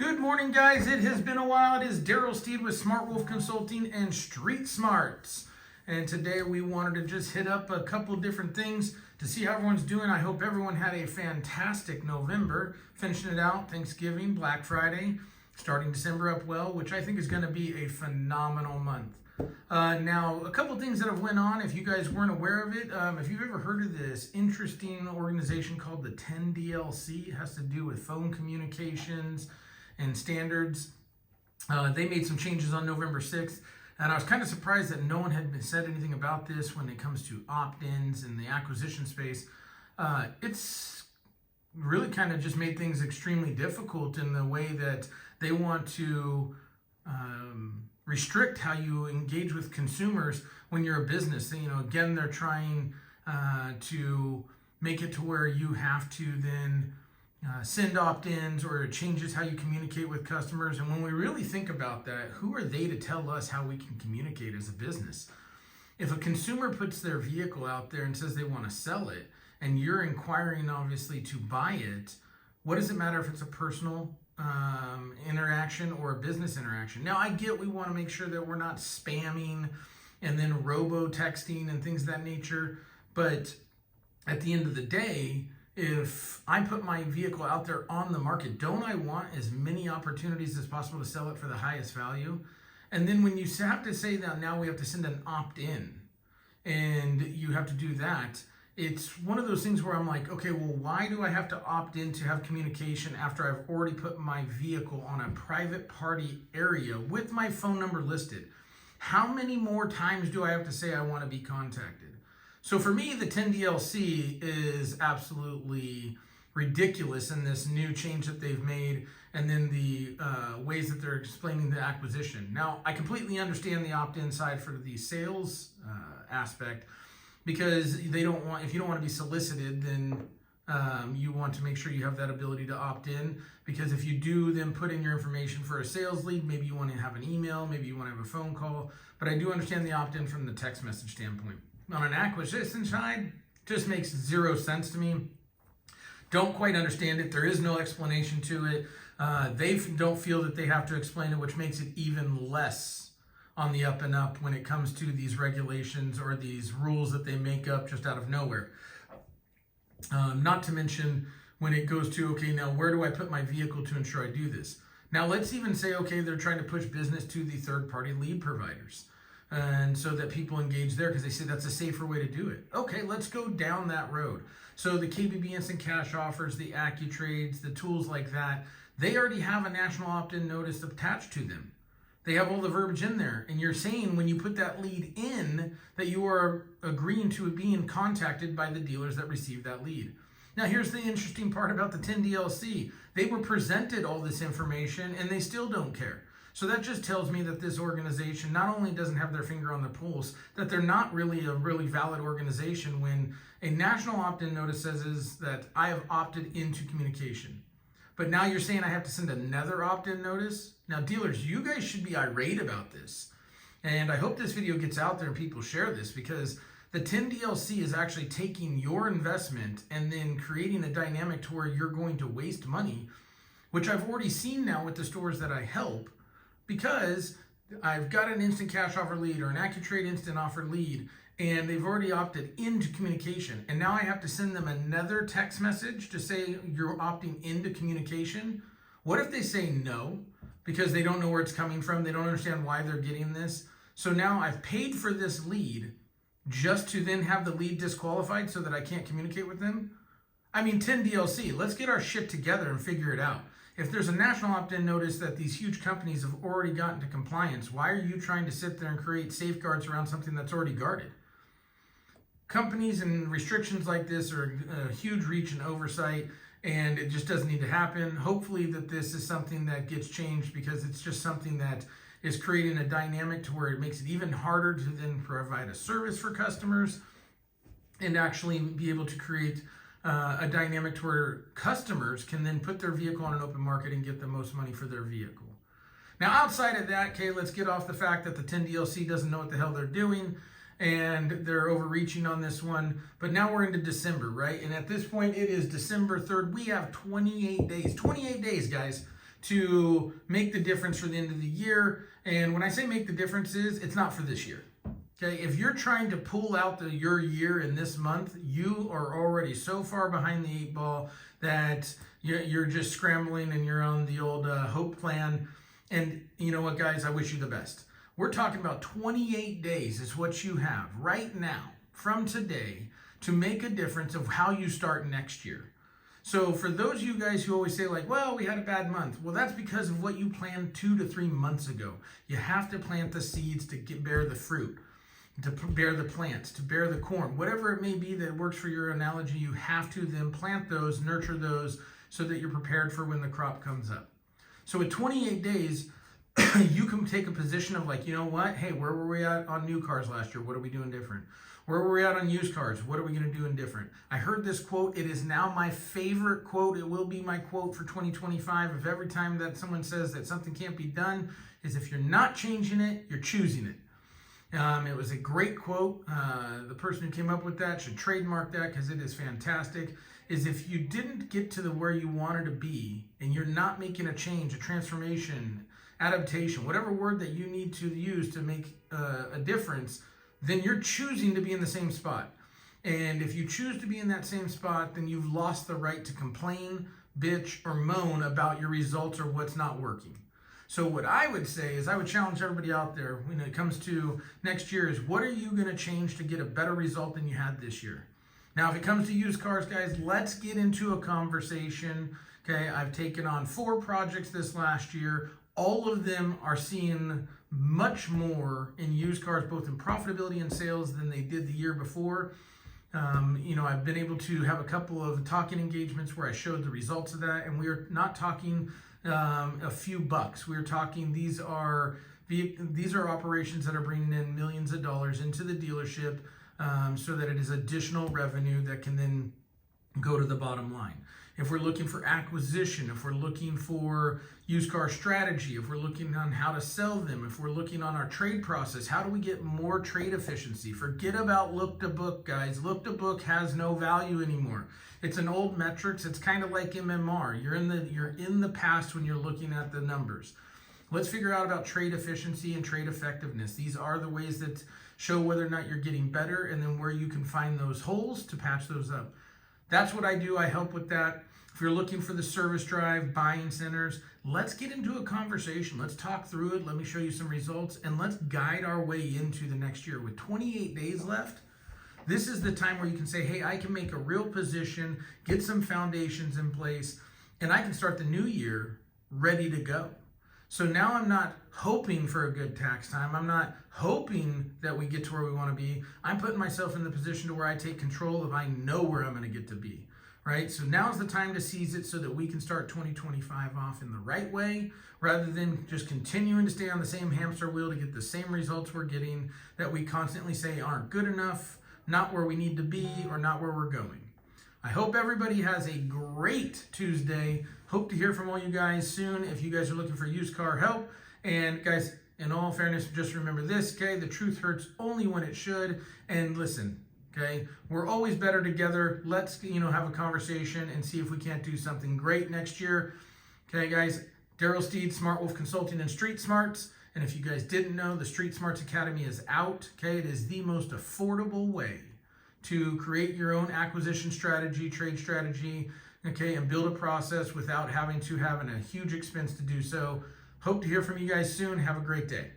Good morning, guys. It has been a while. It is Daryl Steed with Smart Wolf Consulting and Street Smarts. And today we wanted to just hit up a couple of different things to see how everyone's doing. I hope everyone had a fantastic November, finishing it out, Thanksgiving, Black Friday, starting December up well, which I think is going to be a phenomenal month. Now, a couple things that have went on, if you guys weren't aware of it, if you've ever heard of this interesting organization called the 10DLC, it has to do with phone communications and standards. They made some changes on November 6th, and I was kind of surprised that no one had said anything about this when it comes to opt-ins in the acquisition space. It's really kind of just made things extremely difficult in the way that they want to restrict how you engage with consumers when you're a business. Again, they're trying to make it to where you have to then send opt-ins, or it changes how you communicate with customers. And when we really think about that, who are they to tell us how we can communicate as a business? If a consumer puts their vehicle out there and says they want to sell it, and you're inquiring obviously to buy it, what does it matter if it's a personal interaction or a business interaction? Now, I get we want to make sure that we're not spamming and then robo-texting and things of that nature, but at the end of the day, if I put my vehicle out there on the market, don't I want as many opportunities as possible to sell it for the highest value? And then when you have to say that now we have to send an opt-in and you have to do that, it's one of those things where I'm like, okay, well, why do I have to opt in to have communication after I've already put my vehicle on a private party area with my phone number listed? How many more times do I have to say I want to be contacted? So for me, the 10DLC is absolutely ridiculous in this new change that they've made, and then the ways that they're explaining the acquisition. Now, I completely understand the opt-in side for the sales aspect, because they don't want, if you don't want to be solicited, then you want to make sure you have that ability to opt in, because if you do then put in your information for a sales lead, maybe you want to have an email, maybe you want to have a phone call, but I do understand the opt-in from the text message standpoint. On an acquisition side, just makes zero sense to me. Don't quite understand it. There is no explanation to it. They don't feel that they have to explain it, which makes it even less on the up and up when it comes to these regulations or these rules that they make up just out of nowhere. Not to mention when it goes to, okay, now where do I put my vehicle to ensure I do this? Now let's even say, okay, they're trying to push business to the third-party lead providers, and so that people engage there because they say that's a safer way to do it. Okay, let's go down that road. So the KBB Instant Cash Offers, the AccuTrades, the tools like that, they already have a national opt-in notice attached to them. They have all the verbiage in there, and you're saying when you put that lead in that you are agreeing to being contacted by the dealers that receive that lead. Now, here's the interesting part about the 10DLC. They were presented all this information, and they still don't care. So that just tells me that this organization not only doesn't have their finger on the pulse, that they're not really a really valid organization when a national opt-in notice says is that I have opted into communication. But now you're saying I have to send another opt-in notice? Now, dealers, you guys should be irate about this. And I hope this video gets out there and people share this, because the 10DLC is actually taking your investment and then creating a dynamic to where you're going to waste money, which I've already seen now with the stores that I help, because I've got an instant cash offer lead or an AccuTrade instant offer lead, and they've already opted into communication. And now I have to send them another text message to say you're opting into communication. What if they say no, because they don't know where it's coming from? They don't understand why they're getting this. So now I've paid for this lead just to then have the lead disqualified so that I can't communicate with them? I mean, 10DLC, let's get our shit together and figure it out. If there's a national opt-in notice that these huge companies have already gotten to compliance, why are you trying to sit there and create safeguards around something that's already guarded? Companies and restrictions like this are a huge reach and oversight, and it just doesn't need to happen. Hopefully that this is something that gets changed, because it's just something that is creating a dynamic to where it makes it even harder to then provide a service for customers and actually be able to create a dynamic to where customers can then put their vehicle on an open market and get the most money for their vehicle. Now, outside of that, okay, let's get off the fact that the 10DLC doesn't know what the hell they're doing and they're overreaching on this one. But now we're into December, right? And at this point, it is December 3rd. We have 28 days, guys, to make the difference for the end of the year. And when I say make the difference, it's not for this year. Okay, if you're trying to pull out your year in this month, you are already so far behind the 8 ball that you're just scrambling and you're on the old hope plan. And you know what, guys, I wish you the best. We're talking about 28 days is what you have right now from today to make a difference of how you start next year. So for those of you guys who always say like, well, we had a bad month. Well, that's because of what you planned 2 to 3 months ago. You have to plant the seeds to bear the fruit, to bear the plants, to bear the corn, whatever it may be that works for your analogy. You have to then plant those, nurture those so that you're prepared for when the crop comes up. So at 28 days, you can take a position of like, you know what? Hey, where were we at on new cars last year? What are we doing different? Where were we at on used cars? What are we going to do in different? I heard this quote. It is now my favorite quote. It will be my quote for 2025. If every time that someone says that something can't be done, is if you're not changing it, you're choosing it. It was a great quote. The person who came up with that should trademark that because it is fantastic. Is if you didn't get to where you wanted to be and you're not making a change, a transformation, adaptation, whatever word that you need to use to make a difference, then you're choosing to be in the same spot. And if you choose to be in that same spot, then you've lost the right to complain, bitch, or moan about your results or what's not working. So what I would say is I would challenge everybody out there when it comes to next year is what are you going to change to get a better result than you had this year? Now, if it comes to used cars, guys, let's get into a conversation. Okay, I've taken on 4 projects this last year. All of them are seeing much more in used cars, both in profitability and sales than they did the year before. I've been able to have a couple of talking engagements where I showed the results of that, and we are not talking a few bucks. We're talking these are operations that are bringing in millions of dollars into the dealership so that it is additional revenue that can then go to the bottom line. If we're looking for acquisition, if we're looking for used car strategy, if we're looking on how to sell them, if we're looking on our trade process, how do we get more trade efficiency? Forget about look to book, guys. Look to book has no value anymore. It's an old metrics. It's kind of like MMR. You're in the past when you're looking at the numbers. Let's figure out about trade efficiency and trade effectiveness. These are the ways that show whether or not you're getting better and then where you can find those holes to patch those up. That's what I do. I help with that. If you're looking for the service drive, buying centers, let's get into a conversation. Let's talk through it. Let me show you some results and let's guide our way into the next year. With 28 days left, this is the time where you can say, hey, I can make a real position, get some foundations in place, and I can start the new year ready to go. So now I'm not hoping for a good tax time. I'm not hoping that we get to where we want to be. I'm putting myself in the position to where I take control of I know where I'm going to get to be, right? So now's the time to seize it so that we can start 2025 off in the right way rather than just continuing to stay on the same hamster wheel to get the same results we're getting that we constantly say aren't good enough, not where we need to be, or not where we're going. I hope everybody has a great Tuesday. Hope to hear from all you guys soon if you guys are looking for used car help. And guys, in all fairness, just remember this, okay? The truth hurts only when it should. And listen, okay? We're always better together. Let's, have a conversation and see if we can't do something great next year. Okay, guys? Daryl Steed, Smart Wolf Consulting and Street Smarts. And if you guys didn't know, the Street Smarts Academy is out, okay? It is the most affordable way to create your own acquisition strategy, trade strategy, okay, and build a process without having a huge expense to do so. Hope to hear from you guys soon. Have a great day.